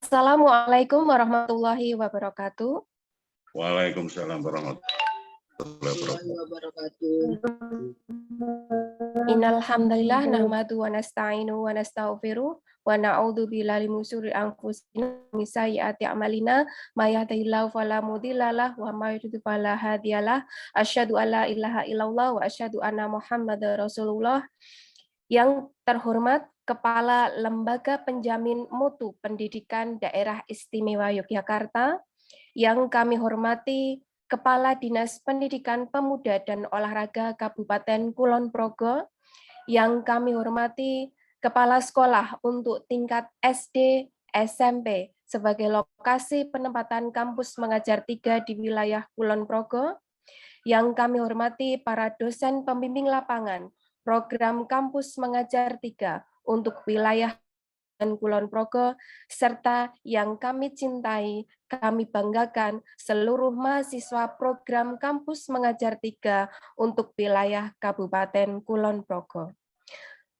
Assalamualaikum warahmatullahi wabarakatuh. Waalaikumsalam warahmatullahi wabarakatuh. Innal hamdalillah nahmadu wa nasta'inu wa nastaghfiruh wa na'udzu billahi min syururi anfusina wa min sayyiati a'malina may yahdihillahu fala mudhillalah wa may yudhlil fala hadiyalah. Asyhadu an la ilaha illallah wa asyhadu anna Muhammadar Rasulullah. Yang terhormat Kepala Lembaga Penjamin Mutu Pendidikan Daerah Istimewa Yogyakarta, yang kami hormati Kepala Dinas Pendidikan Pemuda dan Olahraga Kabupaten Kulon Progo, yang kami hormati Kepala Sekolah untuk tingkat SD, SMP sebagai lokasi penempatan kampus mengajar 3 di wilayah Kulon Progo, yang kami hormati para dosen pembimbing lapangan program kampus mengajar 3 untuk wilayah dan Kulon Progo, serta yang kami cintai, kami banggakan seluruh mahasiswa program kampus mengajar 3 untuk wilayah Kabupaten Kulon Progo.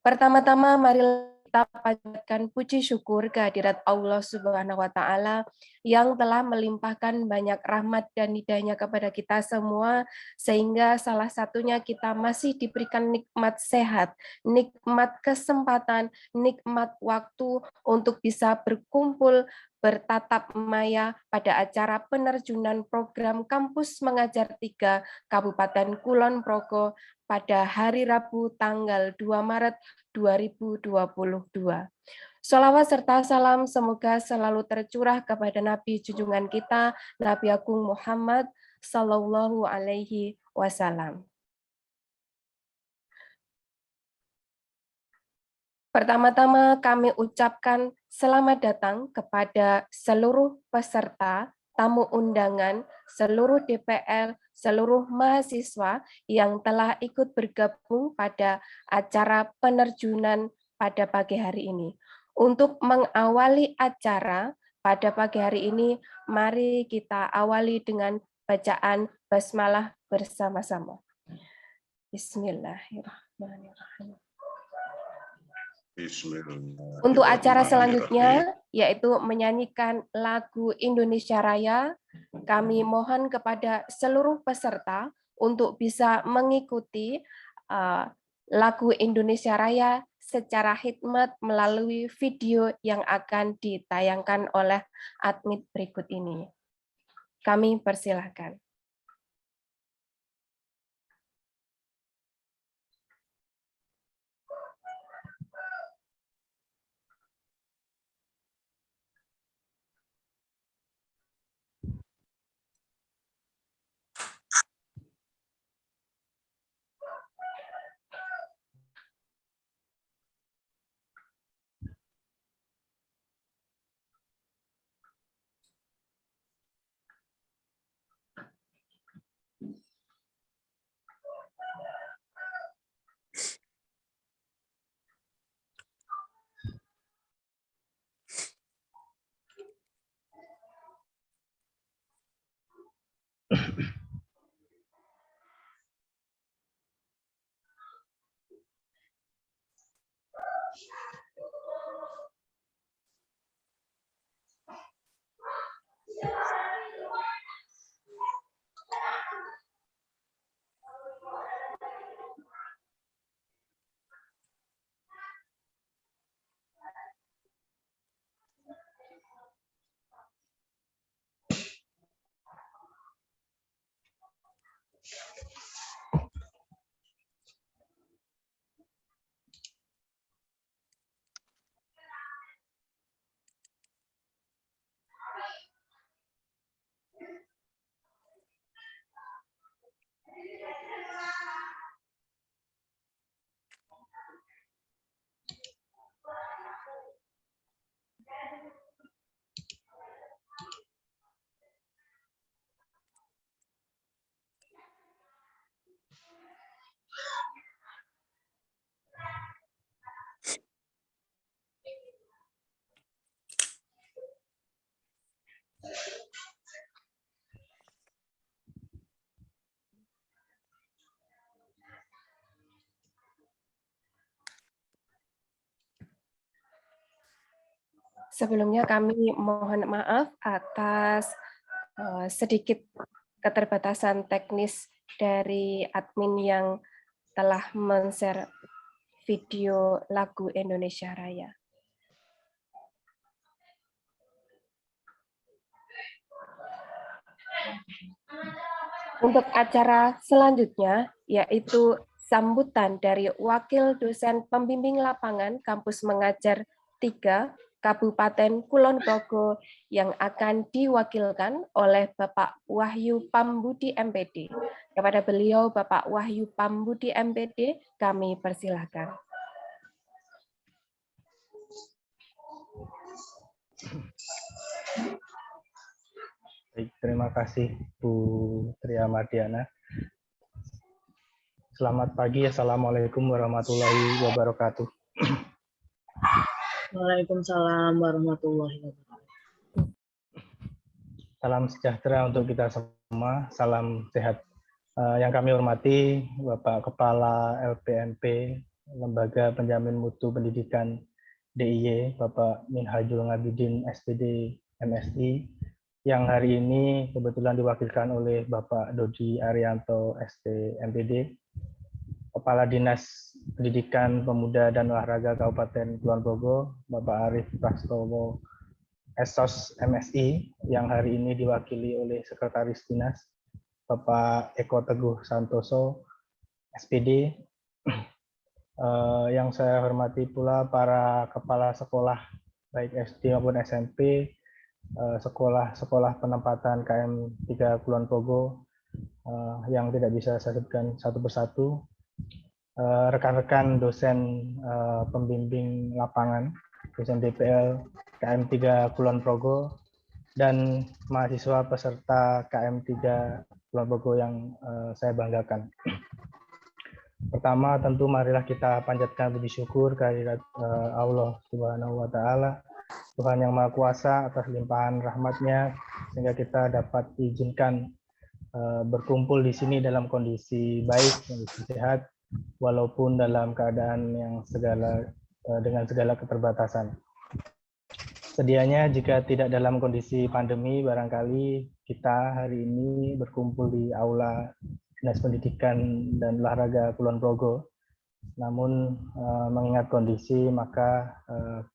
Pertama-tama mari kita panjatkan puji syukur kehadirat Allah Subhanahu wa Ta'ala yang telah melimpahkan banyak rahmat dan hidayah-Nya kepada kita semua, sehingga salah satunya kita masih diberikan nikmat sehat, nikmat kesempatan, nikmat waktu untuk bisa berkumpul bertatap maya pada acara penerjunan program kampus mengajar 3 Kabupaten Kulon Progo pada hari Rabu tanggal 2 Maret 2022. Sholawat serta salam semoga selalu tercurah kepada Nabi junjungan kita, Nabi Agung Muhammad Sallallahu Alaihi Wasallam. Pertama-tama kami ucapkan selamat datang kepada seluruh peserta, tamu undangan, seluruh DPR, seluruh mahasiswa yang telah ikut bergabung pada acara penerjunan pada pagi hari ini. Untuk mengawali acara pada pagi hari ini, mari kita awali dengan bacaan basmalah bersama-sama. Bismillahirrahmanirrahim. Untuk acara selanjutnya, yaitu menyanyikan lagu Indonesia Raya, kami mohon kepada seluruh peserta untuk bisa mengikuti lagu Indonesia Raya secara khidmat melalui video yang akan ditayangkan oleh admin berikut ini. Kami persilahkan. Sebelumnya kami mohon maaf atas sedikit keterbatasan teknis dari admin yang telah men-share video lagu Indonesia Raya. Untuk acara selanjutnya, yaitu sambutan dari Wakil Dosen Pembimbing Lapangan Kampus Mengajar 3 Kabupaten Kulon Progo yang akan diwakilkan oleh Bapak Wahyu Pambudi MPD. Kepada beliau, Bapak Wahyu Pambudi MPD, kami persilakan. Baik, terima kasih Bu Tria Mardiana. Selamat pagi, Assalamualaikum warahmatullahi wabarakatuh. Waalaikumsalam warahmatullahi wabarakatuh. Salam sejahtera untuk kita semua, salam sehat. Yang kami hormati Bapak Kepala LPMP, Lembaga Penjamin Mutu Pendidikan DIY, Bapak Minhajul Ngabidin SPD MSI, yang hari ini kebetulan diwakilkan oleh Bapak Dodi Arianto ST MPD, Kepala Dinas Pendidikan Pemuda dan Olahraga Kabupaten Kulon Progo, Bapak Arif Prastowo Esos MSI, yang hari ini diwakili oleh Sekretaris Dinas, Bapak Eko Teguh Santoso SPD, yang saya hormati pula para kepala sekolah baik SD maupun SMP, sekolah-sekolah penempatan KM 3 Kulon Progo yang tidak bisa saya sebutkan satu persatu, rekan-rekan dosen pembimbing lapangan, dosen DPL KM 3 Kulon Progo, dan mahasiswa peserta KM 3 Kulon Progo yang saya banggakan. Pertama, tentu marilah kita panjatkan puji syukur kehadirat Allah Subhanahu wa Ta'ala, Tuhan yang Maha Kuasa, atas limpahan rahmat-Nya sehingga kita dapat diizinkan berkumpul di sini dalam kondisi baik, kondisi sehat, walaupun dalam keadaan yang dengan segala keterbatasan. Sedianya jika tidak dalam kondisi pandemi, barangkali kita hari ini berkumpul di Aula Dinas Pendidikan dan Olahraga Kulon Progo. Namun mengingat kondisi, maka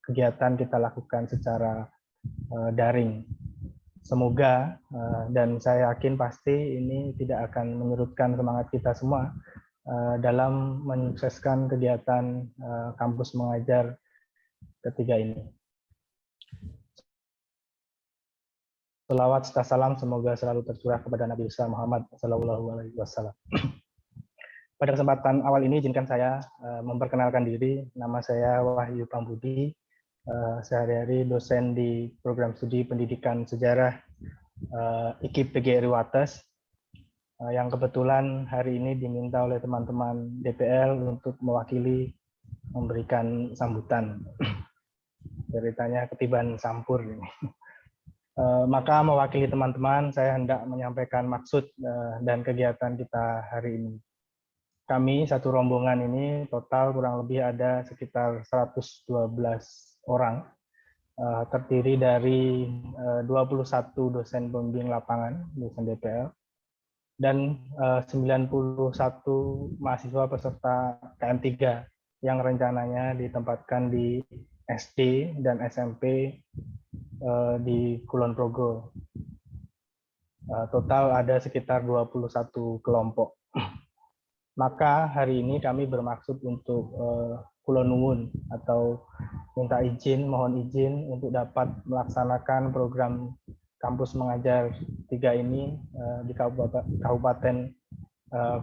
kegiatan kita lakukan secara daring. Semoga, dan saya yakin pasti ini tidak akan menyurutkan semangat kita semua dalam menyukseskan kegiatan kampus mengajar ketiga ini. Selawat serta salam semoga selalu tercurah kepada Nabi besar Muhammad SAW. Pada kesempatan awal ini, izinkan saya memperkenalkan diri. Nama saya Wahyu Pambudi, sehari-hari dosen di program studi pendidikan sejarah IKIP PGRI Wates, yang kebetulan hari ini diminta oleh teman-teman DPL untuk mewakili memberikan sambutan. Ceritanya ketiban sampur ini. Maka mewakili teman-teman, saya hendak menyampaikan maksud dan kegiatan kita hari ini. Kami satu rombongan ini total kurang lebih ada sekitar 112 orang, terdiri dari 21 dosen pembimbing lapangan, dosen DPL, dan 91 mahasiswa peserta KM 3 yang rencananya ditempatkan di SD dan SMP di Kulon Progo. Total ada sekitar 21 kelompok. Maka hari ini kami bermaksud untuk Kulon Nuwun atau minta izin, mohon izin untuk dapat melaksanakan program kampus mengajar 3 ini di Kabupaten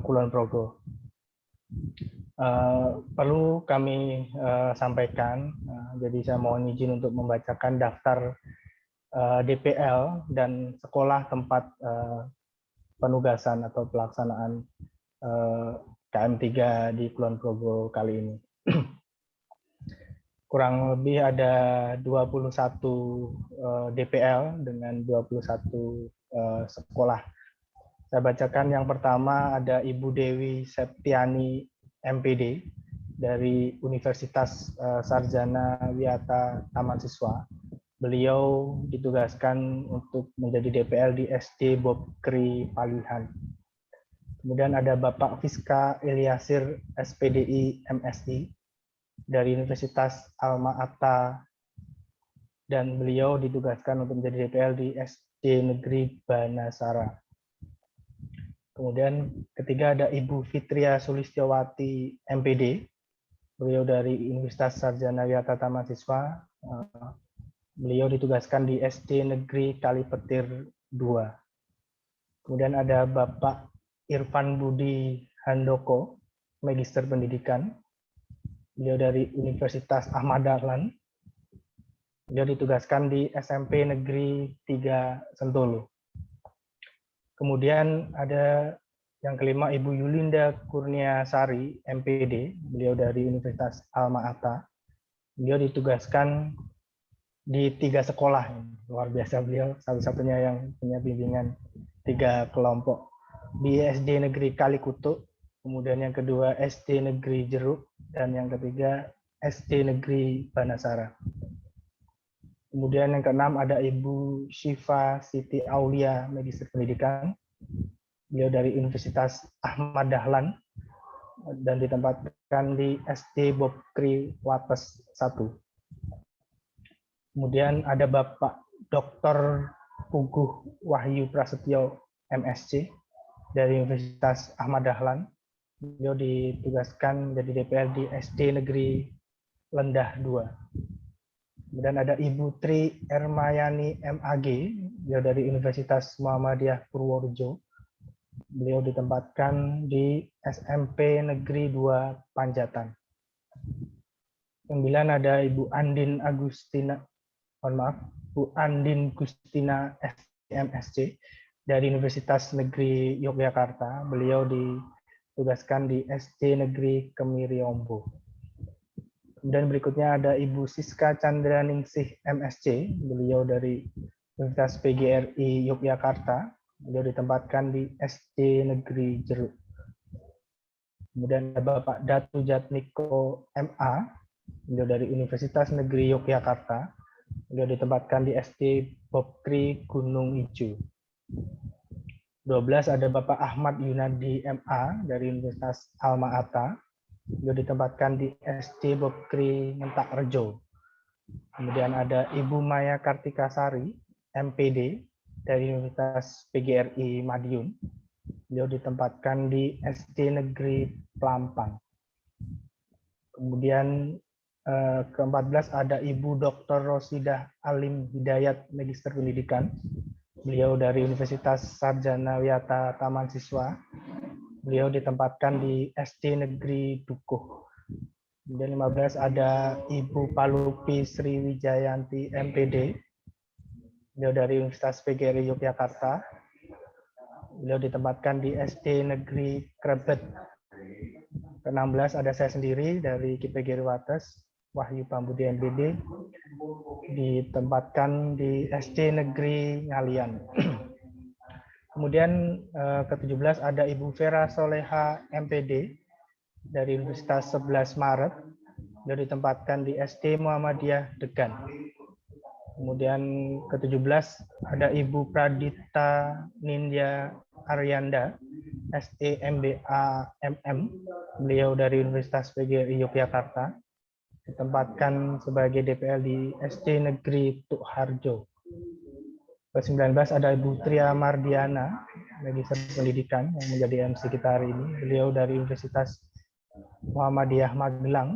Kulon Progo. Perlu kami sampaikan, jadi saya mohon izin untuk membacakan daftar DPL dan sekolah tempat penugasan atau pelaksanaan KM 3 di Kulon Progo kali ini. Kurang lebih ada 21 DPL dengan 21 sekolah. Saya bacakan yang pertama, ada Ibu Dewi Septiani MPD dari Universitas Sarjana Wiyata Taman Siswa. Beliau ditugaskan untuk menjadi DPL di SD Bob Kri Palihan. Kemudian ada Bapak Fiska Ilyasir SPDI MSI dari Universitas Alma-Ata, dan beliau ditugaskan untuk menjadi DPL di SD Negeri Banasara. Kemudian ketiga ada Ibu Fitria Sulistyowati MPD, beliau dari Universitas Sarjana Wiyata Tamasiswa. Beliau ditugaskan di SD Negeri Kalipetir 2. Kemudian ada Bapak Irfan Budi Handoko, Magister Pendidikan. Beliau dari Universitas Ahmad Dahlan. Beliau ditugaskan di SMP Negeri 3 Sentolo. Kemudian ada yang kelima Ibu Yulinda Kurniasari, MPD. Beliau dari Universitas Alma-Ata. Beliau ditugaskan di 3 sekolah. Luar biasa, beliau satu-satunya yang punya bimbingan 3 kelompok. Di SD Negeri Kalikutuk, kemudian yang kedua SD Negeri Jeruk, dan yang ketiga SD Negeri Banasara. Kemudian yang keenam ada Ibu Syifa Siti Aulia, Magister Pendidikan. Beliau dari Universitas Ahmad Dahlan dan ditempatkan di SD Bob Kri Wates 1. Kemudian ada Bapak Dr. Puguh Wahyu Prasetyo, MSc, dari Universitas Ahmad Dahlan. Beliau ditugaskan menjadi DPL di SD Negeri Lendah 2. Kemudian ada Ibu Tri Ermayani MAG, beliau dari Universitas Muhammadiyah Purworejo. Beliau ditempatkan di SMP Negeri 2 Panjatan. 9 ada Ibu Andin Agustina, Bu Andin Gustina MSc dari Universitas Negeri Yogyakarta. Beliau ditugaskan di SD Negeri Kemiriombo. Dan berikutnya ada Ibu Siska Chandraningsih MSc, beliau dari Universitas PGRI Yogyakarta. Beliau ditempatkan di SD Negeri Jeruk. Kemudian ada Bapak Datu Jatmiko MA, beliau dari Universitas Negeri Yogyakarta. Beliau ditempatkan di SD Bob Kri Gunung Ijo. 12 ada Bapak Ahmad Yunadi MA dari Universitas Alma-Ata. Beliau ditempatkan di SD Bob Kri Ngentak Rejo. Kemudian ada Ibu Maya Kartikasari MPD dari Universitas PGRI Madiun. Beliau ditempatkan di SD Negeri Pelampang. Kemudian ke-14 ada Ibu Dr. Rosidah Alim Hidayat, Magister Pendidikan. Beliau dari Universitas Sarjana Wiyata Taman Siswa. Beliau ditempatkan di SD Negeri Dukuh. Kemudian 15 ada Ibu Palupi Sriwijayanti MPD. Beliau dari Universitas PGRI Yogyakarta. Beliau ditempatkan di SD Negeri Krebet. Ke-16 ada saya sendiri dari KPGRI Wates, Wahyu Pambudi MPD, ditempatkan di SD Negeri Ngalian. Kemudian ke-17 ada Ibu Vera Soleha MPD dari Universitas 11 Maret. Beliau ditempatkan di SD Muhammadiyah Degan. Kemudian ke-17 ada Ibu Pradita Nindya Aryanda, SE MBA MM. Beliau dari Universitas PGRI Yogyakarta. Ditempatkan sebagai DPL di SD Negeri Tukharjo. Ke-19 ada Ibu Tria Mardiana, Magister Pendidikan, yang menjadi MC kita hari ini. Beliau dari Universitas Muhammadiyah Magelang.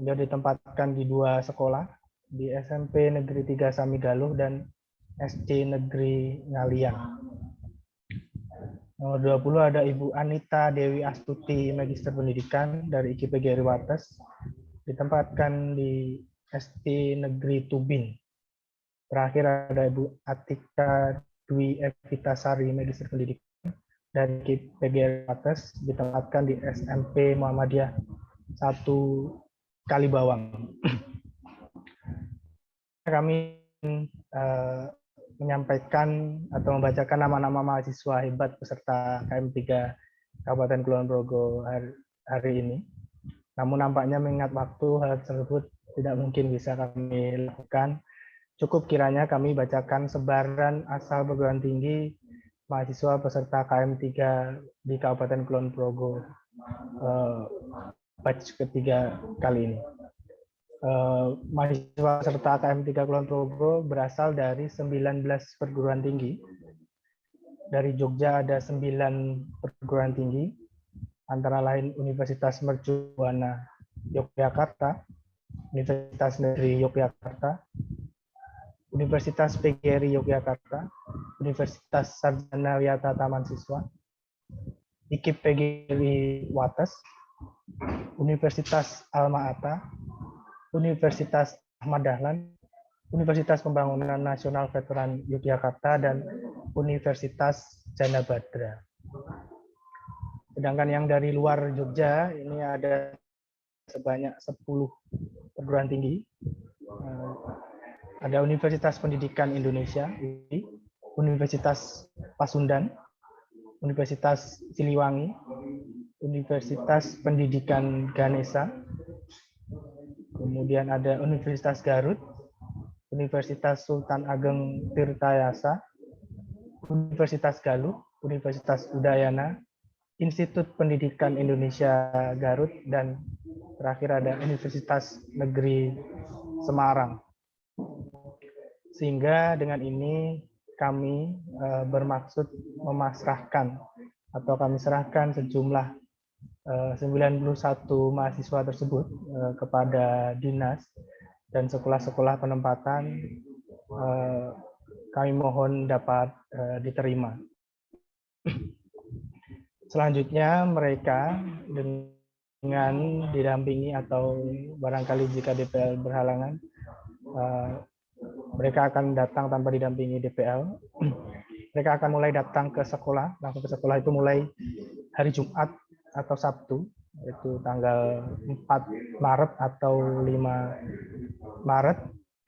Beliau ditempatkan di 2 sekolah, di SMP Negeri 3 Samigaluh dan SD Negeri Ngalian. Nomor 20 ada Ibu Anita Dewi Astuti, Magister Pendidikan dari IKIPGRI Wates, ditempatkan di SD Negeri Tubin. Terakhir ada Ibu Atika Dwi Evitasari, Magister Pendidikan dari IKIPGRI Wates, ditempatkan di SMP Muhammadiyah 1 Kalibawang. Kami menyampaikan atau membacakan nama-nama mahasiswa hebat peserta KM3 Kabupaten Kulon Progo hari ini. Namun nampaknya mengingat waktu, hal tersebut tidak mungkin bisa kami lakukan. Cukup kiranya kami bacakan sebaran asal perguruan tinggi mahasiswa peserta KM3 di Kabupaten Kulon Progo batch ketiga kali ini. Mahasiswa peserta KM3 Kulon Progo berasal dari 19 perguruan tinggi. Dari Jogja ada 9 perguruan tinggi, antara lain Universitas Mercu Buana Yogyakarta, Universitas Negeri Yogyakarta, Universitas PGRI Yogyakarta, Universitas Sarjana Wiyata Taman Siswa, IKIP PGRI Wates, Universitas Alma-Ata, Universitas Ahmad Dahlan, Universitas Pembangunan Nasional Veteran Yogyakarta, dan Universitas Jana Badra. Sedangkan yang dari luar Jogja ini ada sebanyak 10 perguruan tinggi. Ada Universitas Pendidikan Indonesia, Universitas Pasundan, Universitas Siliwangi, Universitas Pendidikan Ganesha, kemudian ada Universitas Garut, Universitas Sultan Ageng Tirtayasa, Universitas Galuh, Universitas Udayana, Institut Pendidikan Indonesia Garut, dan terakhir ada Universitas Negeri Semarang. Sehingga dengan ini kami bermaksud memasrahkan atau kami serahkan sejumlah 91 mahasiswa tersebut kepada dinas dan sekolah-sekolah penempatan. Kami mohon dapat diterima. Selanjutnya mereka dengan didampingi atau barangkali jika DPL berhalangan, mereka akan datang tanpa didampingi DPL. Mereka akan mulai datang ke sekolah, langsung ke sekolah itu mulai hari Jumat atau Sabtu, yaitu tanggal 4 Maret atau 5 Maret,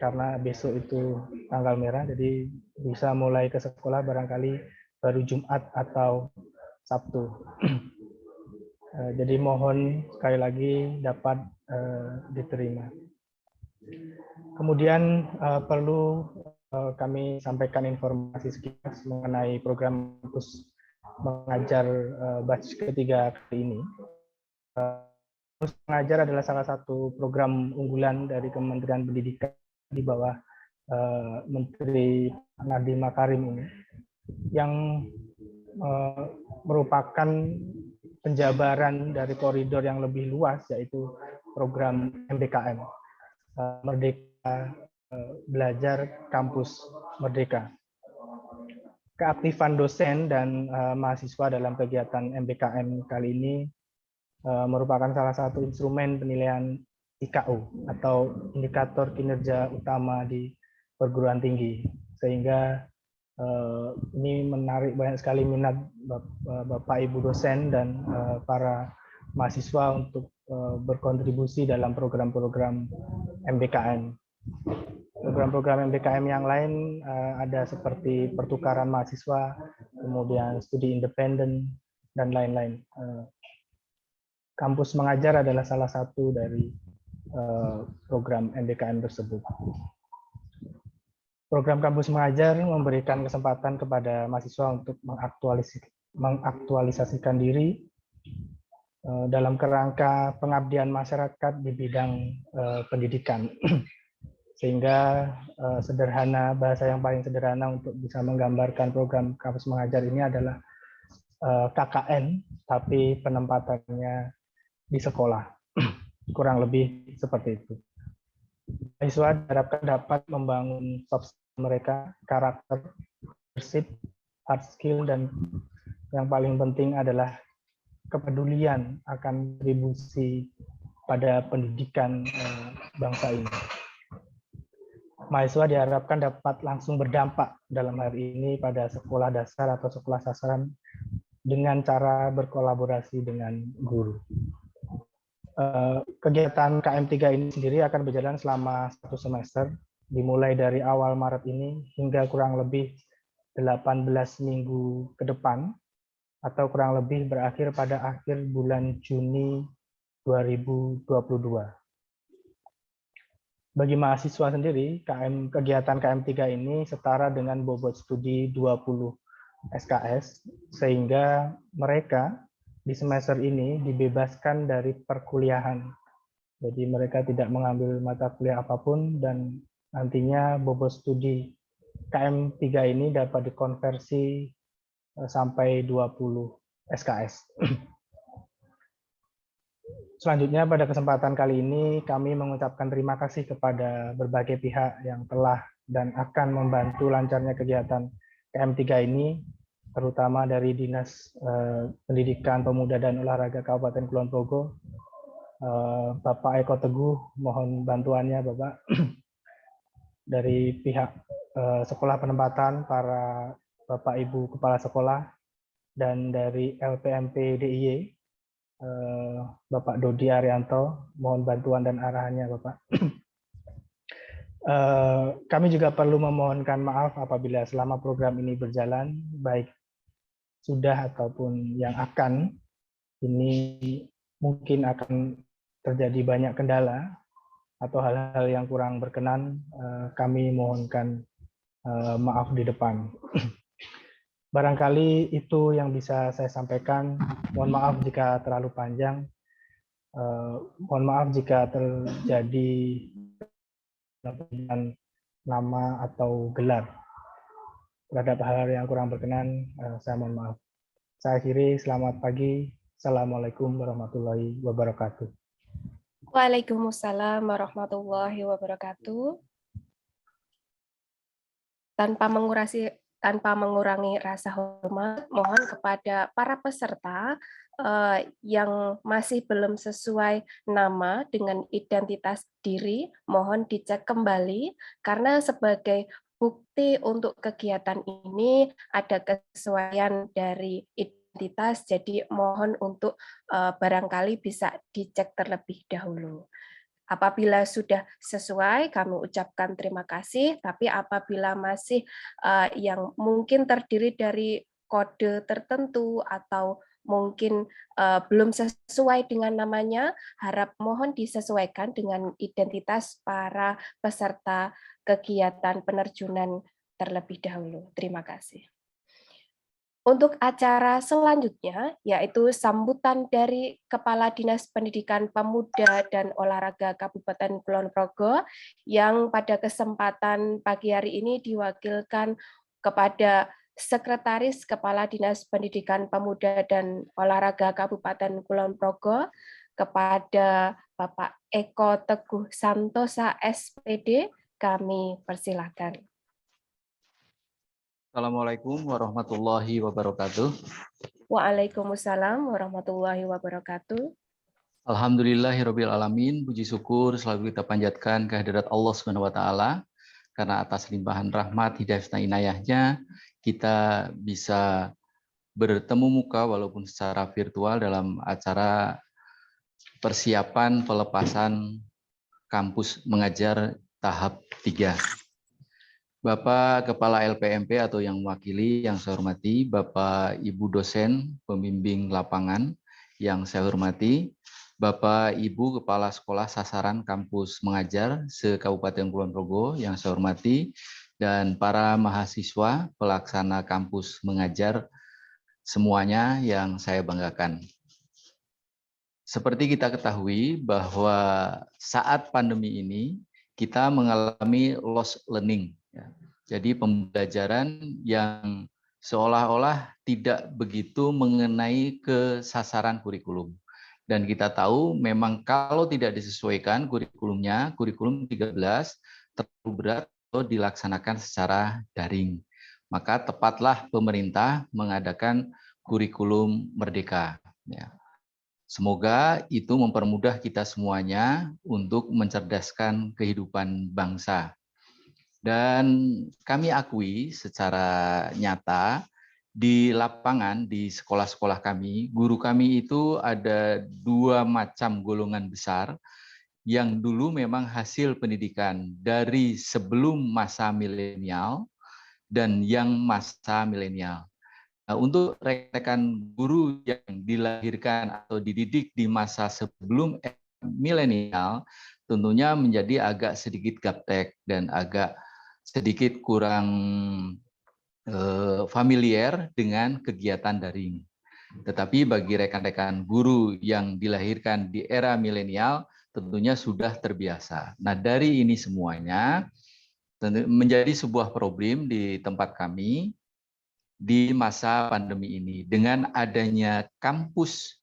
karena besok itu tanggal merah, jadi bisa mulai ke sekolah barangkali baru Jumat atau Sabtu. Jadi mohon sekali lagi dapat diterima. Kemudian perlu kami sampaikan informasi sekilas mengenai program kampus mengajar batch ketiga kali ini. Kampus mengajar adalah salah satu program unggulan dari Kementerian Pendidikan di bawah Menteri Nadiem Makarim ini, yang merupakan penjabaran dari koridor yang lebih luas, yaitu program MBKM, Merdeka Belajar Kampus Merdeka. Keaktifan dosen dan mahasiswa dalam kegiatan MBKM kali ini merupakan salah satu instrumen penilaian IKU atau indikator kinerja utama di perguruan tinggi, sehingga ini menarik banyak sekali minat Bapak Ibu dosen dan para mahasiswa untuk berkontribusi dalam program-program MBKM. Program-program MBKM yang lain ada seperti pertukaran mahasiswa, kemudian studi independen, dan lain-lain. Kampus mengajar adalah salah satu dari program MBKM tersebut. Program kampus mengajar memberikan kesempatan kepada mahasiswa untuk mengaktualisasikan diri dalam kerangka pengabdian masyarakat di bidang pendidikan. Sehingga sederhana, bahasa yang paling sederhana untuk bisa menggambarkan program kampus mengajar ini adalah KKN, tapi penempatannya di sekolah. Kurang lebih seperti itu. Mahasiswa diharapkan dapat membangun soft skill mereka, karakter, leadership, hard skill, dan yang paling penting adalah kepedulian akan kontribusi pada pendidikan bangsa ini. Mahasiswa diharapkan dapat langsung berdampak dalam hal ini pada sekolah dasar atau sekolah sasaran dengan cara berkolaborasi dengan guru. Kegiatan KM3 ini sendiri akan berjalan selama 1 semester, dimulai dari awal Maret ini hingga kurang lebih 18 minggu ke depan, atau kurang lebih berakhir pada akhir bulan Juni 2022. Bagi mahasiswa sendiri, kegiatan KM3 ini setara dengan bobot studi 20 SKS, sehingga mereka di semester ini dibebaskan dari perkuliahan. Jadi mereka tidak mengambil mata kuliah apapun dan nantinya bobot studi KM3 ini dapat dikonversi sampai 20 SKS. Selanjutnya pada kesempatan kali ini kami mengucapkan terima kasih kepada berbagai pihak yang telah dan akan membantu lancarnya kegiatan KM3 ini, terutama dari Dinas Pendidikan Pemuda dan Olahraga Kabupaten Kulon Progo. Bapak Eko Teguh, mohon bantuannya Bapak. Dari pihak sekolah penempatan, para Bapak Ibu Kepala Sekolah, dan dari LPMP DIY, Bapak Dodi Arianto, mohon bantuan dan arahannya Bapak. Kami juga perlu memohonkan maaf apabila selama program ini berjalan, baik sudah ataupun yang akan, ini mungkin akan terjadi banyak kendala atau hal-hal yang kurang berkenan, kami mohonkan maaf di depan. Barangkali itu yang bisa saya sampaikan. Mohon maaf jika terlalu panjang. Mohon maaf jika terjadi nama atau gelar terhadap hal yang kurang berkenan. Saya mohon maaf. Saya akhiri. Selamat pagi. Assalamualaikum warahmatullahi wabarakatuh. Waalaikumsalam warahmatullahi wabarakatuh. Tanpa mengurangi rasa hormat, mohon kepada para peserta yang masih belum sesuai nama dengan identitas diri, mohon dicek kembali, karena sebagai bukti untuk kegiatan ini ada kesesuaian dari identitas, jadi mohon untuk barangkali bisa dicek terlebih dahulu. Apabila sudah sesuai, kami ucapkan terima kasih. Tapi apabila masih yang mungkin terdiri dari kode tertentu atau mungkin belum sesuai dengan namanya, harap mohon disesuaikan dengan identitas para peserta kegiatan penerjunan terlebih dahulu. Terima kasih. Untuk acara selanjutnya, yaitu sambutan dari Kepala Dinas Pendidikan Pemuda dan Olahraga Kabupaten Kulon Progo, yang pada kesempatan pagi hari ini diwakilkan kepada Sekretaris Kepala Dinas Pendidikan Pemuda dan Olahraga Kabupaten Kulon Progo, kepada Bapak Eko Teguh Santosa, SPD, kami persilakan. Assalamualaikum warahmatullahi wabarakatuh. Waalaikumsalam warahmatullahi wabarakatuh. Alhamdulillahirabbil alamin, puji syukur selalu kita panjatkan kehadirat Allah Subhanahu wa taala, karena atas limpahan rahmat hidayah dan inayahnya kita bisa bertemu muka walaupun secara virtual dalam acara persiapan pelepasan kampus mengajar tahap 3. Bapak Kepala LPMP atau yang mewakili yang saya hormati, Bapak Ibu dosen pembimbing lapangan yang saya hormati, Bapak Ibu Kepala Sekolah Sasaran Kampus Mengajar se-Kabupaten Kulon Progo yang saya hormati, dan para mahasiswa pelaksana kampus mengajar semuanya yang saya banggakan. Seperti kita ketahui bahwa saat pandemi ini kita mengalami lost learning. Jadi pembelajaran yang seolah-olah tidak begitu mengenai kesasaran kurikulum. Dan kita tahu memang kalau tidak disesuaikan kurikulumnya, kurikulum 13 terlalu berat atau dilaksanakan secara daring. Maka tepatlah pemerintah mengadakan kurikulum merdeka. Semoga itu mempermudah kita semuanya untuk mencerdaskan kehidupan bangsa. Dan kami akui secara nyata di lapangan, di sekolah-sekolah kami, guru kami itu ada 2 macam golongan besar yang dulu memang hasil pendidikan dari sebelum masa milenial dan yang masa milenial. Nah, untuk rekan-rekan guru yang dilahirkan atau dididik di masa sebelum milenial, tentunya menjadi agak sedikit gaptek dan agak sedikit kurang familiar dengan kegiatan daring. Tetapi bagi rekan-rekan guru yang dilahirkan di era milenial tentunya sudah terbiasa. Nah, dari ini semuanya menjadi sebuah problem di tempat kami di masa pandemi ini. Dengan adanya kampus,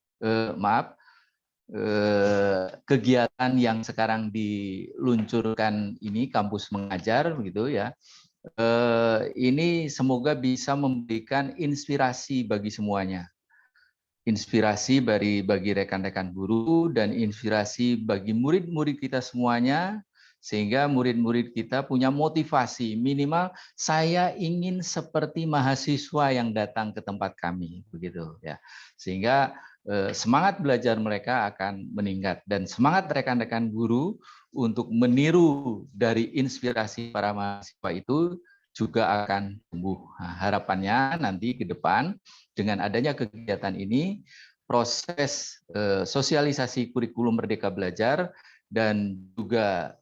kegiatan yang sekarang diluncurkan ini, kampus mengajar, begitu ya. Ini semoga bisa memberikan inspirasi bagi semuanya. Inspirasi bagi rekan-rekan guru dan inspirasi bagi murid-murid kita semuanya, sehingga murid-murid kita punya motivasi minimal saya ingin seperti mahasiswa yang datang ke tempat kami, begitu ya. Sehingga semangat belajar mereka akan meningkat dan semangat rekan-rekan guru untuk meniru dari inspirasi para mahasiswa itu juga akan tumbuh. Nah, harapannya nanti ke depan dengan adanya kegiatan ini, proses sosialisasi kurikulum Merdeka Belajar dan juga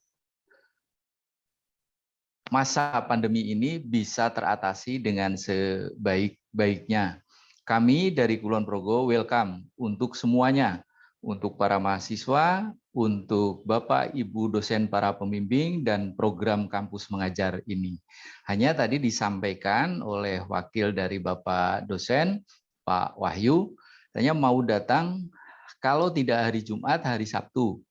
masa pandemi ini bisa teratasi dengan sebaik-baiknya. Kami dari Kulon Progo welcome untuk semuanya, untuk para mahasiswa, untuk Bapak, Ibu dosen para pembimbing dan program kampus mengajar ini. Hanya tadi disampaikan oleh wakil dari Bapak dosen, Pak Wahyu, katanya mau datang kalau tidak hari Jumat, hari Sabtu.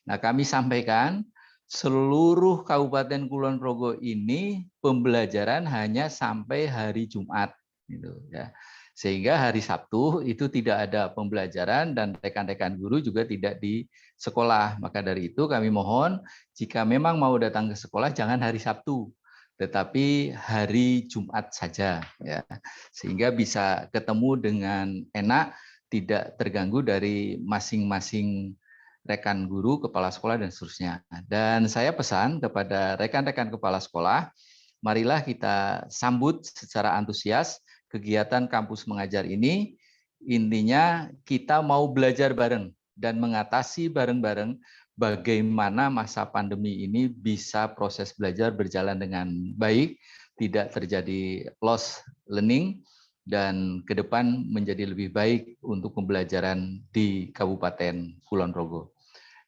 Nah, kami sampaikan seluruh Kabupaten Kulon Progo ini pembelajaran hanya sampai hari Jumat, gitu ya. Sehingga hari Sabtu itu tidak ada pembelajaran dan rekan-rekan guru juga tidak di sekolah. Maka dari itu kami mohon jika memang mau datang ke sekolah jangan hari Sabtu, tetapi hari Jumat saja ya. Sehingga bisa ketemu dengan enak, tidak terganggu dari masing-masing rekan guru, kepala sekolah dan seterusnya. Dan saya pesan kepada rekan-rekan kepala sekolah, marilah kita sambut secara antusias kegiatan kampus mengajar ini. Intinya kita mau belajar bareng dan mengatasi bareng-bareng bagaimana masa pandemi ini bisa proses belajar berjalan dengan baik, tidak terjadi loss learning, dan ke depan menjadi lebih baik untuk pembelajaran di Kabupaten Kulon Progo.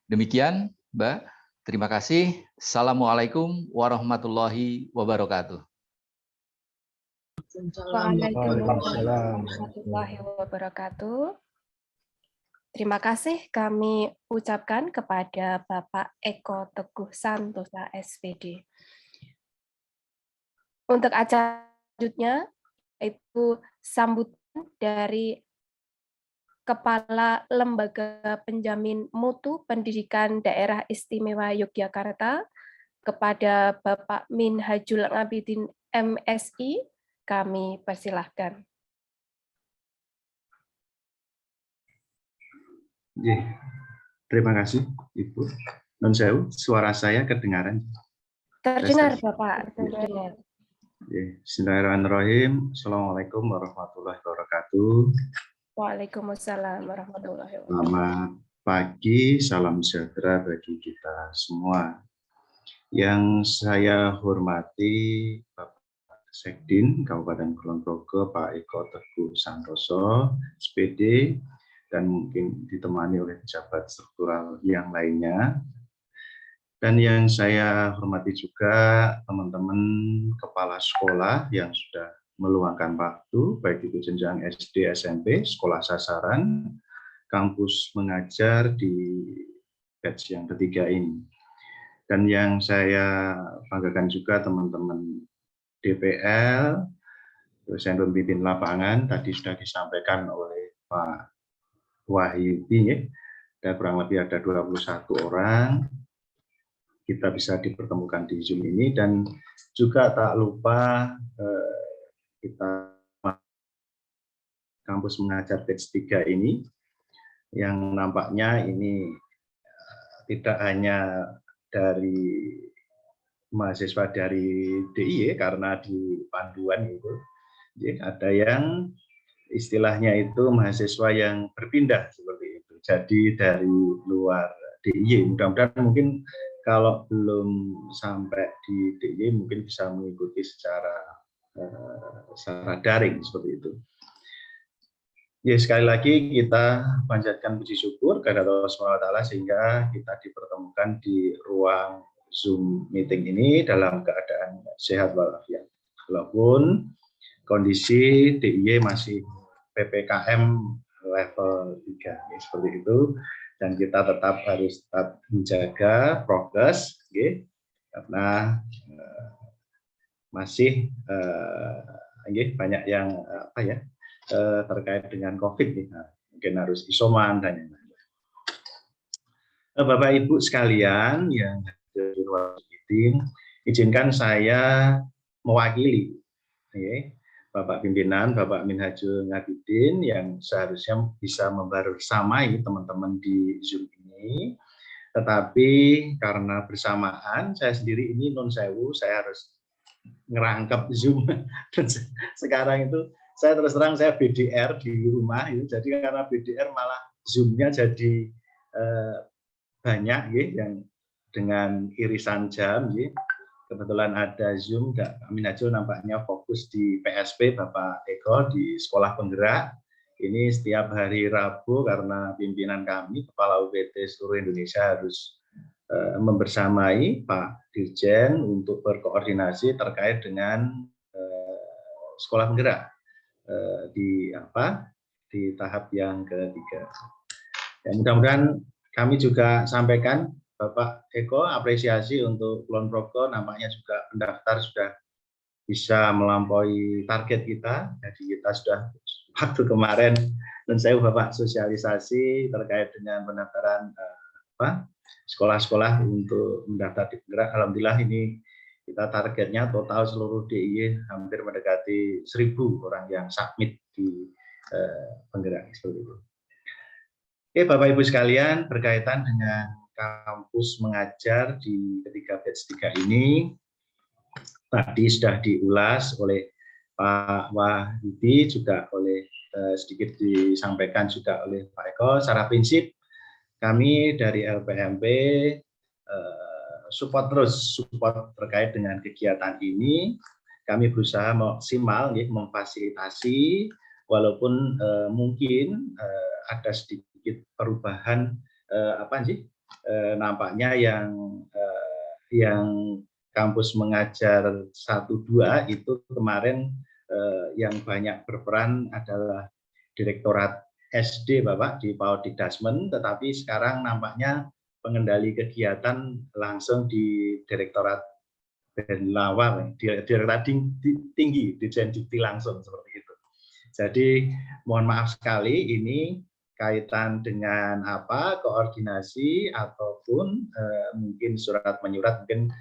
Demikian, Mbak. Terima kasih. Assalamualaikum warahmatullahi wabarakatuh. Waalaikumsalam warahmatullahi wabarakatuh. Terima kasih kami ucapkan kepada Bapak Eko Teguh Santosa, SPD. Untuk acara selanjutnya, itu sambutan dari Kepala Lembaga Penjamin Mutu Pendidikan Daerah Istimewa Yogyakarta, kepada Bapak Minhajul Ngabidin, MSI, kami persilahkan. Terima kasih, Ibu. Non sewu, suara saya kedengaran? Terdengar, Bapak. Terdengar. Bismillahirrahmanirrahim. Assalamualaikum warahmatullahi wabarakatuh. Waalaikumsalam warahmatullahi wabarakatuh. Selamat pagi, salam sejahtera bagi kita semua. Yang saya hormati Bapak Sekdin Kabupaten Kulon Progo, Pak Eko Teguh Santoso, SPD, dan mungkin ditemani oleh pejabat struktural yang lainnya. Dan yang saya hormati juga teman-teman kepala sekolah yang sudah meluangkan waktu, baik itu jenjang SD, SMP, sekolah sasaran, kampus mengajar di batch yang ketiga ini. Dan yang saya banggakan juga teman-teman DPL, dosen pembimbing lapangan, tadi sudah disampaikan oleh Pak Wahyu, dan kurang lebih ada 21 orang. Kita bisa dipertemukan di Zoom ini, dan juga tak lupa kita kampus mengajar batch 3 ini, yang nampaknya ini tidak hanya dari mahasiswa dari DIY, karena di panduan itu ada yang istilahnya itu mahasiswa yang berpindah seperti itu. Jadi dari luar DIY. Mudah-mudahan mungkin kalau belum sampai di DIY mungkin bisa mengikuti secara daring seperti itu. Ya, sekali lagi kita panjatkan puji syukur kepada Allah SWT sehingga kita dipertemukan di ruang Zoom meeting ini dalam keadaan sehat walafiat. Walaupun kondisi DIY masih PPKM level 3 ya, seperti itu, dan kita tetap harus menjaga prokes ya, karena masih banyak yang terkait dengan COVID, mungkin harus isoman dan lain-lain. Bapak Ibu sekalian yang ada di ruang meeting, izinkan saya mewakili Bapak pimpinan, Bapak Minhajul Ngabidin yang seharusnya bisa membersamai teman-teman di Zoom ini, tetapi karena bersamaan saya sendiri ini non sewu, saya harus ngerangkap Zoom. Sekarang itu saya terus terang saya BDR di rumah, jadi karena BDR malah Zoom-nya jadi banyak yang dengan irisan jam. Kebetulan ada Zoom, Kak Minhajul nampaknya fokus di PSP Bapak Eko di Sekolah Penggerak. Ini setiap hari Rabu karena pimpinan kami, Kepala UPT seluruh Indonesia harus membersamai Pak Dirjen untuk berkoordinasi terkait dengan Sekolah Penggerak di tahap yang ketiga. Ya, mudah-mudahan kami juga sampaikan Bapak Eko apresiasi untuk Kulon Progo, nampaknya juga pendaftar sudah bisa melampaui target kita. Jadi kita sudah waktu kemarin dan saya Bapak sosialisasi terkait dengan pendaftaran sekolah-sekolah untuk mendaftar di Penggerak. Alhamdulillah ini kita targetnya total seluruh DIY hampir mendekati 1.000 orang yang submit di Penggerak seperti itu. Oke, Bapak Ibu sekalian, berkaitan dengan kampus mengajar di ketiga batch 3 ini tadi sudah diulas oleh Pak Wahyudi, juga oleh sedikit disampaikan juga oleh Pak Eko. Secara prinsip kami dari LPMP support terkait dengan kegiatan ini. Kami berusaha maksimal memfasilitasi, walaupun mungkin ada sedikit perubahan nampaknya yang kampus mengajar 1-2 itu kemarin yang banyak berperan adalah Direktorat SD Bapak di PAUD Dikdasmen, tetapi sekarang nampaknya pengendali kegiatan langsung di Direktorat Benlawar, Direktorat Tinggi Dirjen Dikti langsung seperti itu. Jadi mohon maaf sekali ini kaitan dengan koordinasi ataupun mungkin surat menyurat mungkin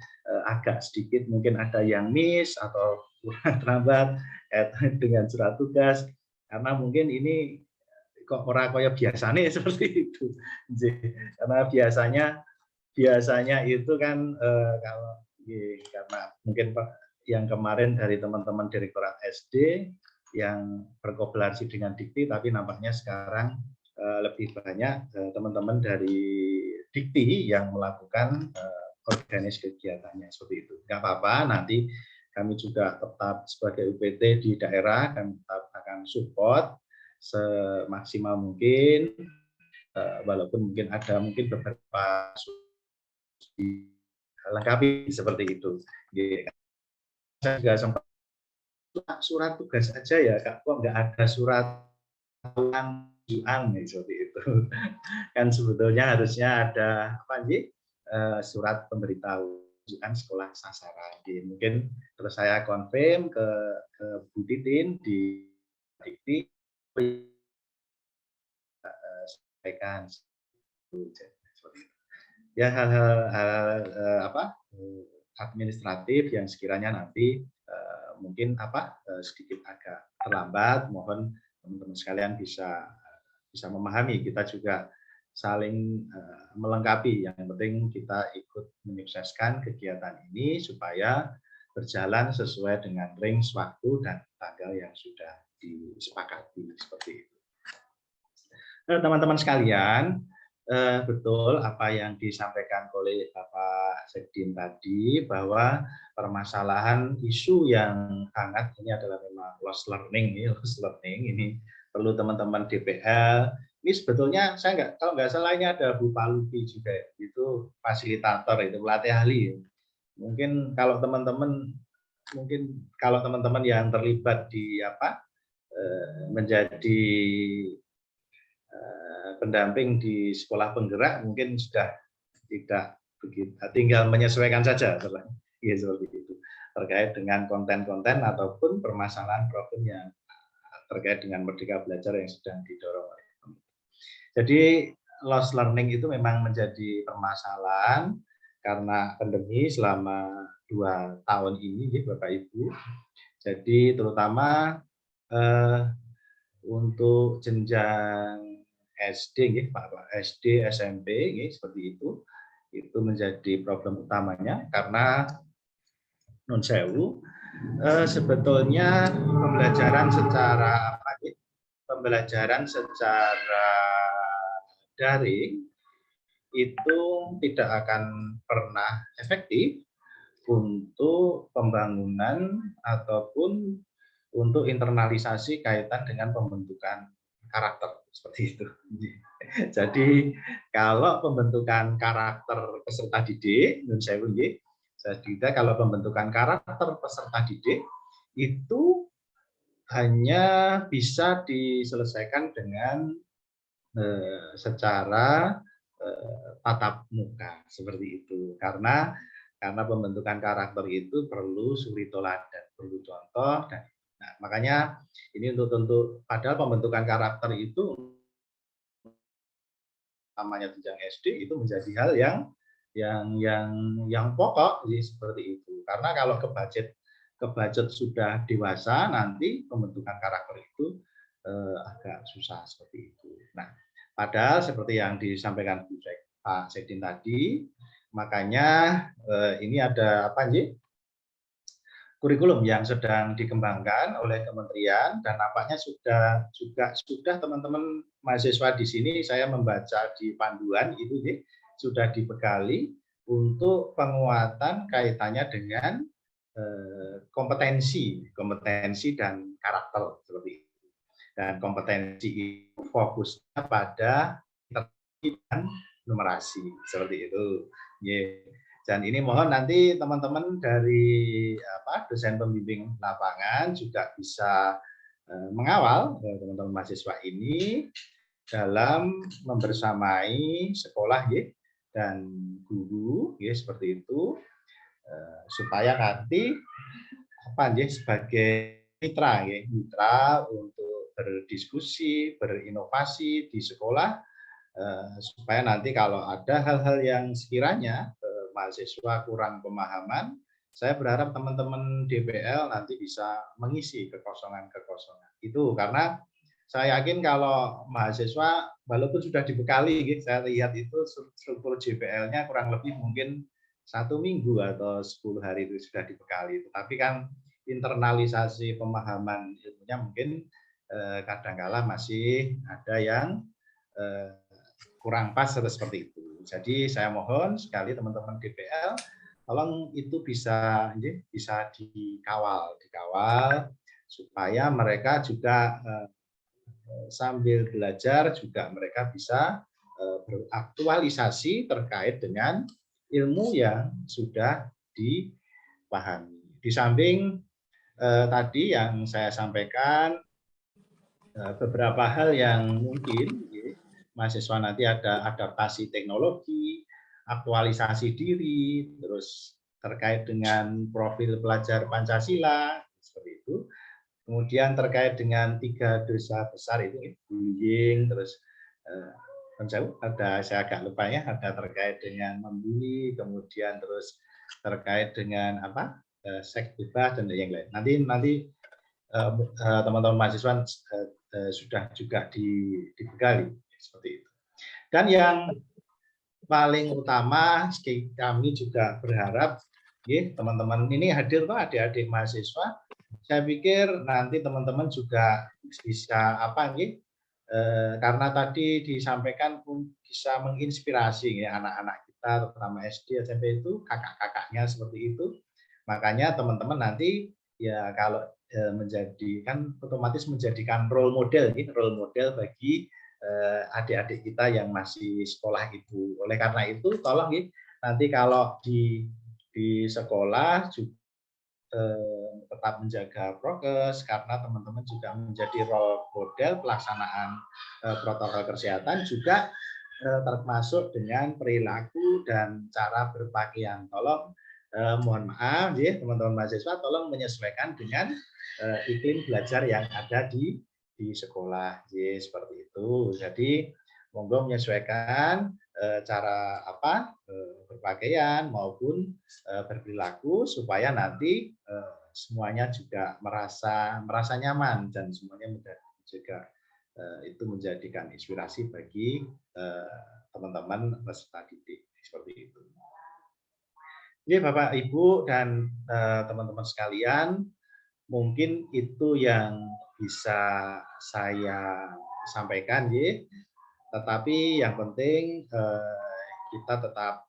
agak sedikit mungkin ada yang miss atau kurang terlambat dengan surat tugas, karena mungkin ini kok ora kaya biasanya seperti itu. Karena biasanya itu kan kalau karena mungkin yang kemarin dari teman-teman Direktorat SD yang berkolaborasi dengan Dikti, tapi nampaknya sekarang lebih banyak teman-teman dari Dikti yang melakukan organis kegiatannya seperti itu. Nggak apa-apa, nanti kami juga tetap sebagai UPT di daerah kami tetap akan support semaksimal mungkin, walaupun mungkin ada beberapa lengkapi seperti itu. Saya juga sempat surat tugas aja ya, Kak, kok nggak ada surat tujuan seperti itu. Kan sebetulnya harusnya ada surat pemberitahuan sekolah sasaran. Mungkin terus saya konfirm ke Bu Titin di Dikti sampaikan ya hal-hal administratif yang sekiranya nanti mungkin sedikit agak terlambat, mohon teman-teman sekalian bisa memahami, kita juga saling melengkapi. Yang penting kita ikut menyukseskan kegiatan ini supaya berjalan sesuai dengan range waktu dan tanggal yang sudah disepakati seperti itu. Teman-teman sekalian, betul apa yang disampaikan oleh Bapak Sekdin tadi, bahwa permasalahan isu yang hangat ini adalah memang lost learning ini perlu teman-teman DPL. Ini sebetulnya saya kalau nggak salah ini ada Bu Palupi juga, itu fasilitator, itu pelatih ahli. Mungkin kalau teman-teman yang terlibat di menjadi pendamping di sekolah penggerak mungkin sudah tidak begitu, tinggal menyesuaikan saja ya, seperti itu, terkait dengan konten-konten ataupun permasalahan problem yang terkait dengan Merdeka Belajar yang sedang didorong. Jadi lost learning itu memang menjadi permasalahan karena pandemi selama 2 tahun ini, Bapak Ibu. Jadi terutama untuk jenjang SD, SD, SMP, seperti itu menjadi problem utamanya karena non sewu sebetulnya pembelajaran secara daring itu tidak akan pernah efektif untuk pembangunan ataupun untuk internalisasi kaitan dengan pembentukan karakter, seperti itu. Jadi kalau pembentukan karakter peserta didik, kalau pembentukan karakter peserta didik itu hanya bisa diselesaikan dengan secara tatap muka, seperti itu. Karena pembentukan karakter itu perlu suri toladan, perlu contoh, dan makanya ini untuk padahal pembentukan karakter itu namanya jenjang SD itu menjadi hal yang pokok, seperti itu. Karena kalau kebajet sudah dewasa, nanti pembentukan karakter itu agak susah, seperti itu. Nah, padahal seperti yang disampaikan Pak Sekdin tadi, makanya ini ada kurikulum yang sedang dikembangkan oleh kementerian, dan nampaknya sudah teman-teman mahasiswa di sini, saya membaca di panduan itu sudah dibekali untuk penguatan kaitannya dengan kompetensi dan karakter, seperti itu. Dan kompetensi itu fokusnya pada literasi dan numerasi, seperti itu. Dan ini mohon nanti teman-teman dari dosen pembimbing lapangan juga bisa mengawal teman-teman mahasiswa ini dalam membersamai sekolah dan guru, seperti itu, supaya nanti sebagai mitra untuk berdiskusi, berinovasi di sekolah, supaya nanti kalau ada hal-hal yang sekiranya mahasiswa kurang pemahaman, saya berharap teman-teman DPL nanti bisa mengisi kekosongan-kekosongan itu, karena saya yakin kalau mahasiswa walaupun sudah dibekali, saya lihat itu struktur JPL-nya kurang lebih mungkin 1 minggu atau 10 hari itu sudah dibekali, tapi kan internalisasi pemahaman ilmunya mungkin kadang-kala masih ada yang kurang pas atau seperti itu. Jadi saya mohon sekali teman-teman DPL, tolong itu bisa dikawal supaya mereka juga sambil belajar juga mereka bisa beraktualisasi terkait dengan ilmu yang sudah dipahami. Di samping tadi yang saya sampaikan, beberapa hal yang mungkin mahasiswa nanti ada adaptasi teknologi, aktualisasi diri, terus terkait dengan profil pelajar Pancasila, seperti itu. Kemudian terkait dengan 3 dosa besar itu, bullying, terus saya agak lupa ya, ada terkait dengan membuli, kemudian terus terkait dengan seks bebas dan yang lain. Nanti teman-teman mahasiswa sudah juga dibekali, seperti itu. Dan yang paling utama kami juga berharap teman-teman ini hadir tuh adik-adik mahasiswa, saya pikir nanti teman-teman juga bisa karena tadi disampaikan bisa menginspirasi ya anak-anak kita terutama SD SMP itu kakak-kakaknya seperti itu, makanya teman-teman nanti ya kalau menjadi kan otomatis menjadikan role model bagi adik-adik kita yang masih sekolah itu. Oleh karena itu tolong nanti kalau di sekolah juga tetap menjaga prokes karena teman-teman juga menjadi role model pelaksanaan protokol kesehatan juga termasuk dengan perilaku dan cara berpakaian. Tolong mohon maaf ya teman-teman mahasiswa tolong menyesuaikan dengan iklim belajar yang ada di sekolah ya seperti itu. Jadi monggo menyesuaikan cara berpakaian maupun berperilaku supaya nanti semuanya juga merasa nyaman dan semuanya juga itu menjadikan inspirasi bagi teman-teman peserta didik seperti itu. Jadi Bapak Ibu dan teman-teman sekalian, mungkin itu yang bisa saya sampaikan ya. Tetapi yang penting kita tetap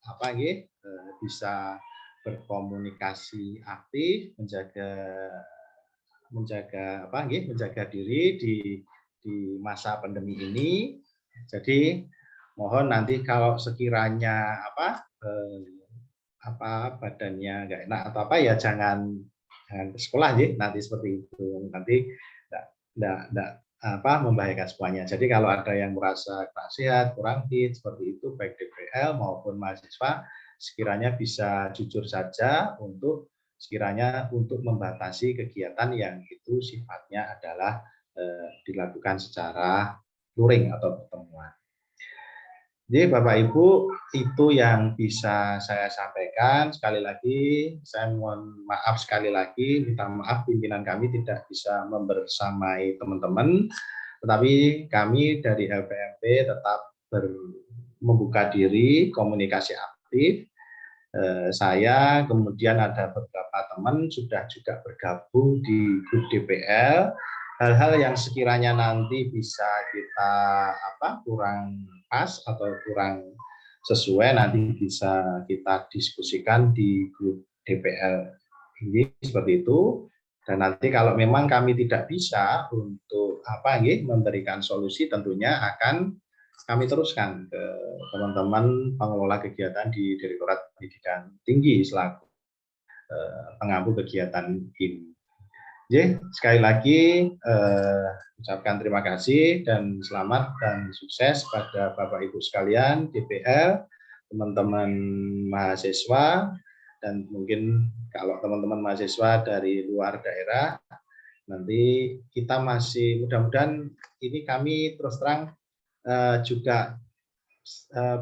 bisa berkomunikasi aktif, menjaga diri di masa pandemi ini. Jadi mohon nanti kalau sekiranya badannya nggak enak atau apa ya jangan ke sekolah ya nanti seperti itu, nanti enggak membahayakan semuanya. Jadi kalau ada yang merasa kurang sehat, kurang fit seperti itu baik DPL maupun mahasiswa sekiranya bisa jujur saja untuk membatasi kegiatan yang itu sifatnya adalah dilakukan secara luring atau pertemuan. Jadi Bapak Ibu itu yang bisa saya sampaikan. Sekali lagi saya mohon maaf sekali lagi, minta maaf pimpinan kami tidak bisa membersamai teman-teman, tetapi kami dari LPMP tetap membuka diri, komunikasi aktif. Saya kemudian ada beberapa teman sudah juga bergabung di grup DPL. Hal-hal yang sekiranya nanti bisa kita kurang pas atau kurang sesuai nanti bisa kita diskusikan di grup DPL ini seperti itu. Dan nanti kalau memang kami tidak bisa untuk memberikan solusi tentunya akan kami teruskan ke teman-teman pengelola kegiatan di Direktorat Pendidikan Tinggi selaku pengampu kegiatan ini. Jadi, sekali lagi ucapkan terima kasih dan selamat dan sukses pada Bapak Ibu sekalian DPL, teman-teman mahasiswa, dan mungkin kalau teman-teman mahasiswa dari luar daerah, nanti kita masih mudah-mudahan ini kami terus terang juga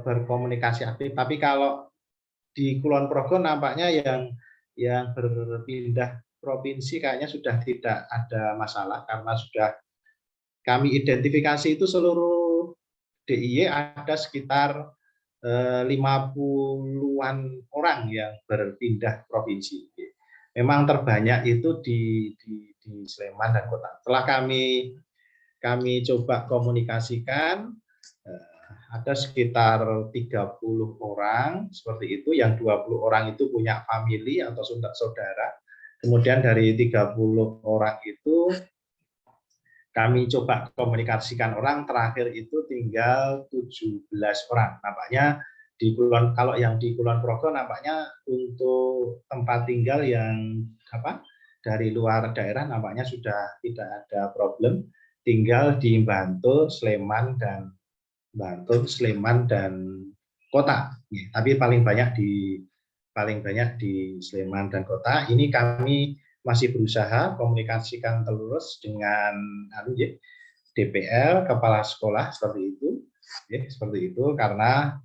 berkomunikasi aktif. Tapi kalau di Kulon Progo nampaknya yang berpindah provinsi kayaknya sudah tidak ada masalah karena sudah kami identifikasi itu seluruh DIY ada sekitar 50-an orang yang berpindah provinsi. Memang terbanyak itu di Sleman dan Kota. Setelah kami coba komunikasikan ada sekitar 30 orang seperti itu, yang 20 orang itu punya famili atau saudara. Kemudian dari 30 orang itu kami coba komunikasikan orang, terakhir itu tinggal 17 orang. Nampaknya kalau yang di Kulon Progo nampaknya untuk tempat tinggal yang dari luar daerah nampaknya sudah tidak ada problem, tinggal di Bantul, Sleman dan Kota. Tapi paling banyak di Sleman dan Kota. Ini kami masih berusaha komunikasikan terus dengan DPL, kepala sekolah seperti itu, karena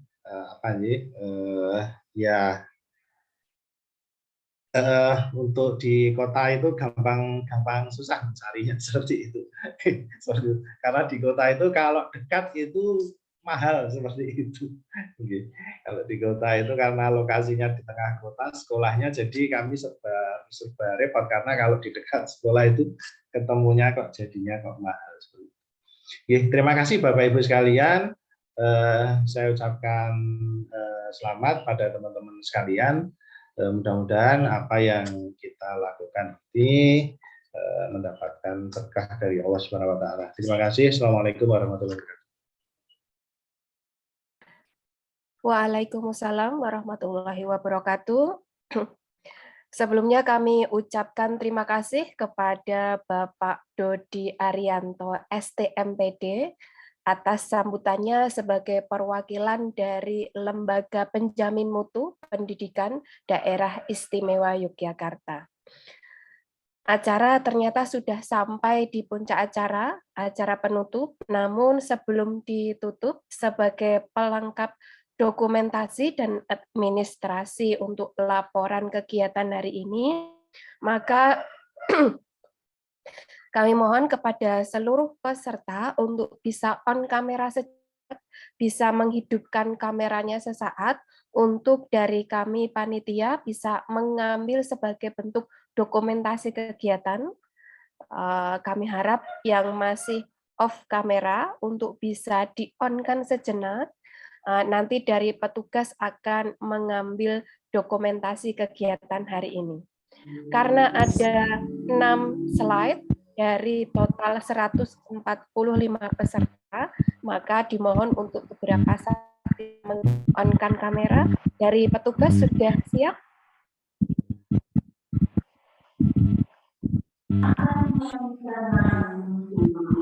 untuk di kota itu gampang susah mencarinya seperti itu. Karena di kota itu kalau dekat itu mahal seperti itu. Kalau di kota itu karena lokasinya di tengah kota, sekolahnya jadi kami serba repot karena kalau di dekat sekolah itu ketemunya jadinya mahal. Terima kasih Bapak Ibu sekalian. Saya ucapkan selamat pada teman-teman sekalian. Mudah-mudahan apa yang kita lakukan ini mendapatkan berkah dari Allah Subhanahu wa taala. Terima kasih. Assalamualaikum warahmatullahi wabarakatuh. Waalaikumsalam warahmatullahi wabarakatuh. Sebelumnya kami ucapkan terima kasih kepada Bapak Dodi Arianto, STMPD, atas sambutannya sebagai perwakilan dari Lembaga Penjamin Mutu Pendidikan Daerah Istimewa Yogyakarta. Acara ternyata sudah sampai di puncak acara penutup, namun sebelum ditutup sebagai pelengkap dokumentasi dan administrasi untuk laporan kegiatan hari ini, maka kami mohon kepada seluruh peserta untuk bisa on kamera sejenak, bisa menghidupkan kameranya sesaat, untuk dari kami panitia bisa mengambil sebagai bentuk dokumentasi kegiatan. Kami harap yang masih off kamera untuk bisa di-on-kan sejenak. Nanti dari petugas akan mengambil dokumentasi kegiatan hari ini. Karena ada 6 slide dari total 145 peserta, maka dimohon untuk beberapa saat meng-on-kan kamera. Dari petugas sudah siap?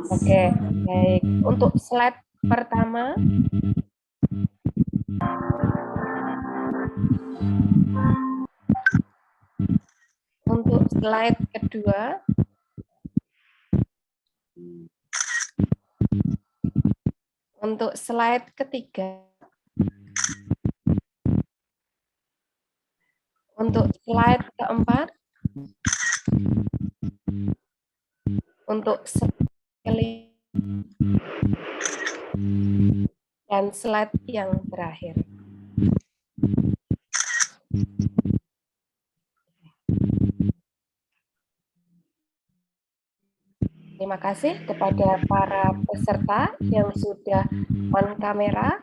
Oke, baik. Untuk slide pertama, untuk slide kedua, untuk slide ketiga, untuk slide keempat, untuk slide dan slide yang terakhir. Terima kasih kepada para peserta yang sudah on kamera.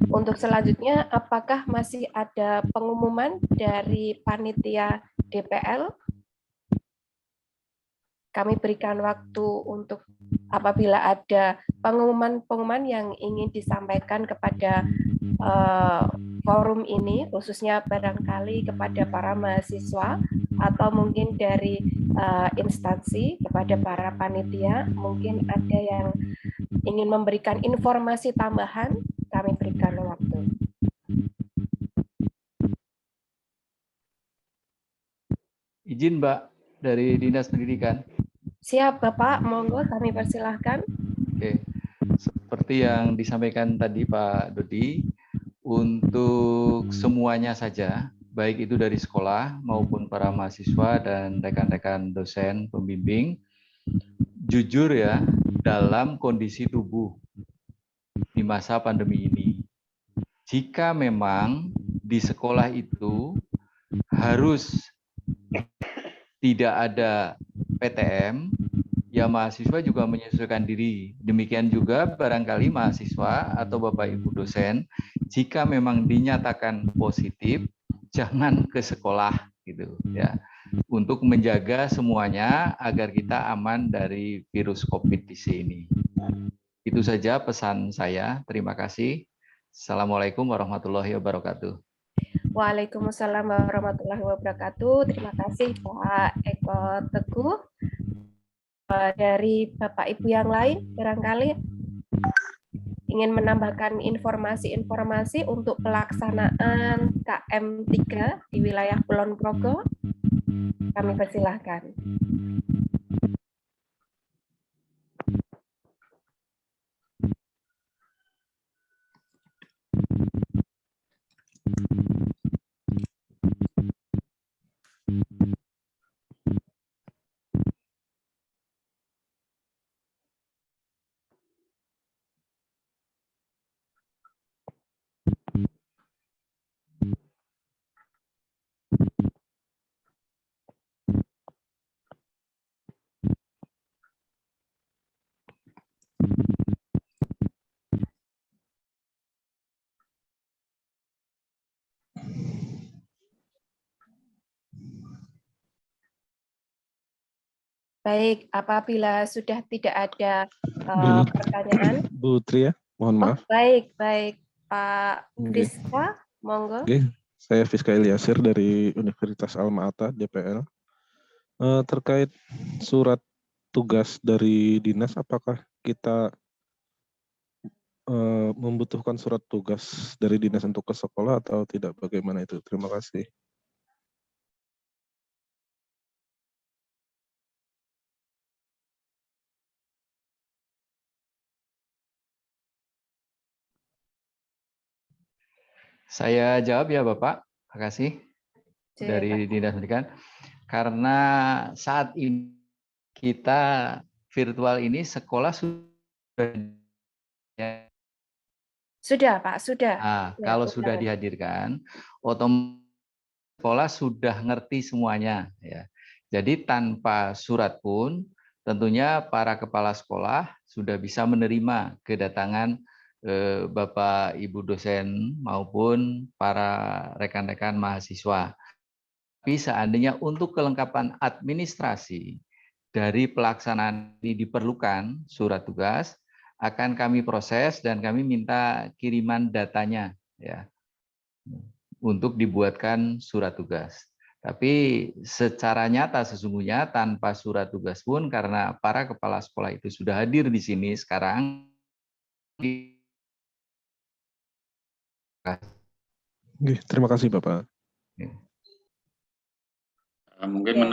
Untuk selanjutnya, apakah masih ada pengumuman dari panitia DPL? Kami berikan waktu untuk apabila ada pengumuman-pengumuman yang ingin disampaikan kepada forum ini, khususnya barangkali kepada para mahasiswa atau mungkin dari instansi kepada para panitia, mungkin ada yang ingin memberikan informasi tambahan, kami berikan waktu. Izin Mbak dari Dinas Pendidikan. Siap Bapak, monggo kami persilahkan. Oke, seperti yang disampaikan tadi Pak Dodi, untuk semuanya saja, baik itu dari sekolah maupun para mahasiswa dan rekan-rekan dosen pembimbing, jujur ya, dalam kondisi tubuh di masa pandemi ini. Jika memang di sekolah itu harus tidak ada PTM, ya mahasiswa juga menyesuaikan diri. Demikian juga barangkali mahasiswa atau Bapak Ibu dosen, jika memang dinyatakan positif, jangan ke sekolah gitu ya. Untuk menjaga semuanya agar kita aman dari virus COVID-19 ini. Itu saja pesan saya. Terima kasih. Assalamualaikum warahmatullahi wabarakatuh. Waalaikumsalam warahmatullahi wabarakatuh. Terima kasih Pak Eko Teguh. Dari Bapak Ibu yang lain, barangkali ingin menambahkan informasi-informasi untuk pelaksanaan KM3 di wilayah Kulon Progo, kami persilahkan. Baik, apabila sudah tidak ada pertanyaan. Bu Tri ya, mohon maaf. Baik, Pak Oke. Fiska, monggo. Oke, saya Fiska Ilyasir dari Universitas Alma-Ata, DPL. Terkait surat tugas dari dinas, apakah kita membutuhkan surat tugas dari dinas untuk ke sekolah atau tidak? Bagaimana itu? Terima kasih. Saya jawab ya Bapak, terima kasih dari Dinas Pendidikan. Karena saat ini kita virtual ini sekolah sudah Pak, sudah. Nah, kalau sudah dihadirkan, otomatis sekolah sudah ngerti semuanya. Ya. Jadi tanpa surat pun, tentunya para kepala sekolah sudah bisa menerima kedatangan Bapak Ibu dosen maupun para rekan-rekan mahasiswa. Tapi seandainya untuk kelengkapan administrasi dari pelaksanaan ini diperlukan surat tugas, akan kami proses dan kami minta kiriman datanya ya untuk dibuatkan surat tugas. Tapi secara nyata sesungguhnya tanpa surat tugas pun karena para kepala sekolah itu sudah hadir di sini sekarang. Terima kasih Bapak. Mungkin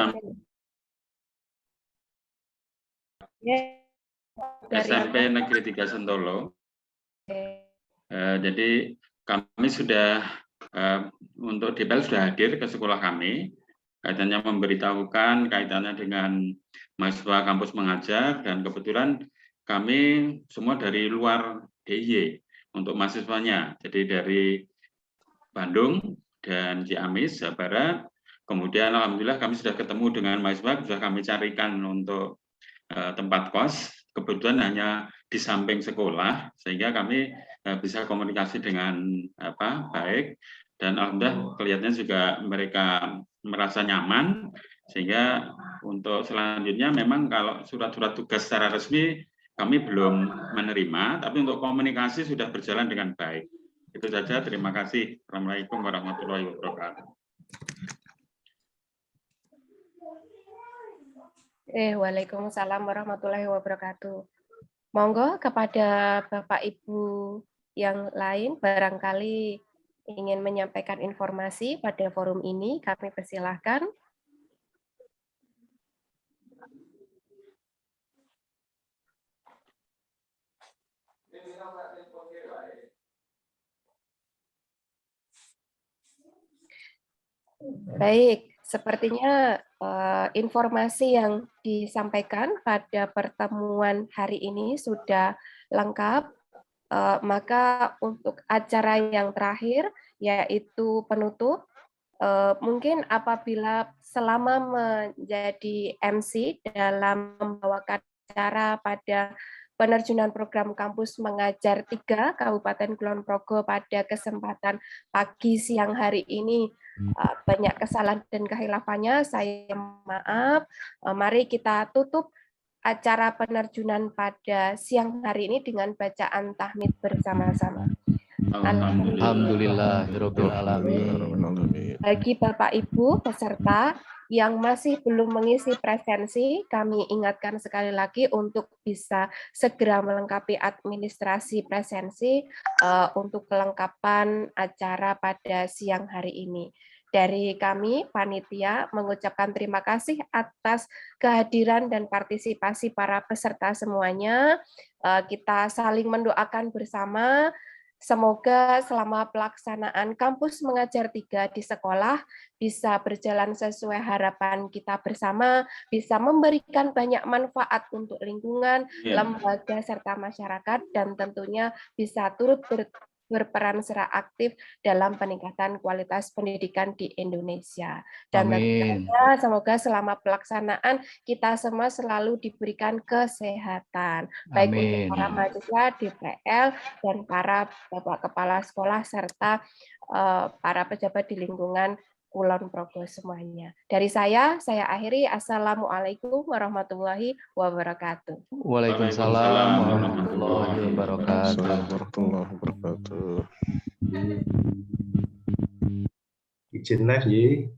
SMP Negeri 3 Sentolo. Jadi kami sudah untuk DPL sudah hadir ke sekolah kami, kaitannya memberitahukan kaitannya dengan mahasiswa kampus mengajar, dan kebetulan kami semua dari luar DIY untuk mahasiswanya, jadi dari Bandung dan Ciamis, Jawa Barat. Kemudian alhamdulillah kami sudah ketemu dengan mahasiswa, sudah kami carikan untuk tempat kos, kebetulan hanya di samping sekolah, sehingga kami bisa komunikasi dengan baik, dan alhamdulillah kelihatannya juga mereka merasa nyaman, sehingga untuk selanjutnya memang kalau surat-surat tugas secara resmi kami belum menerima, tapi untuk komunikasi sudah berjalan dengan baik. Itu saja, terima kasih. Assalamualaikum warahmatullahi wabarakatuh. Waalaikumsalam warahmatullahi wabarakatuh. Monggo kepada Bapak Ibu yang lain barangkali ingin menyampaikan informasi pada forum ini, kami persilahkan. Baik, sepertinya informasi yang disampaikan pada pertemuan hari ini sudah lengkap. Maka untuk acara yang terakhir, yaitu penutup, mungkin apabila selama menjadi MC dalam membawakan acara pada penerjunan program kampus mengajar 3 Kabupaten Kulon Progo pada kesempatan pagi siang hari ini banyak kesalahan dan kehilafannya, saya maaf. Mari kita tutup acara penerjunan pada siang hari ini dengan bacaan tahmid bersama-sama. Alhamdulillahirabbil alamin. Bagi Bapak Ibu peserta yang masih belum mengisi presensi, kami ingatkan sekali lagi untuk bisa segera melengkapi administrasi presensi untuk kelengkapan acara pada siang hari ini. Dari kami, panitia, mengucapkan terima kasih atas kehadiran dan partisipasi para peserta semuanya. Kita saling mendoakan bersama. Semoga selama pelaksanaan kampus mengajar 3 di sekolah bisa berjalan sesuai harapan kita bersama, bisa memberikan banyak manfaat untuk lingkungan, lembaga, serta masyarakat, dan tentunya bisa turut berperan secara aktif dalam peningkatan kualitas pendidikan di Indonesia. Dan tentunya semoga selama pelaksanaan kita semua selalu diberikan kesehatan, baik untuk para mahasiswa, DPL, dan para Bapak Kepala Sekolah, serta para pejabat di lingkungan Kulon Progo semuanya. Dari saya akhiri. Assalamualaikum warahmatullahi wabarakatuh. Waalaikumsalam warahmatullahi wabarakatuh. Assalamualaikum warahmatullahi wabarakatuh. Izin live, Ji.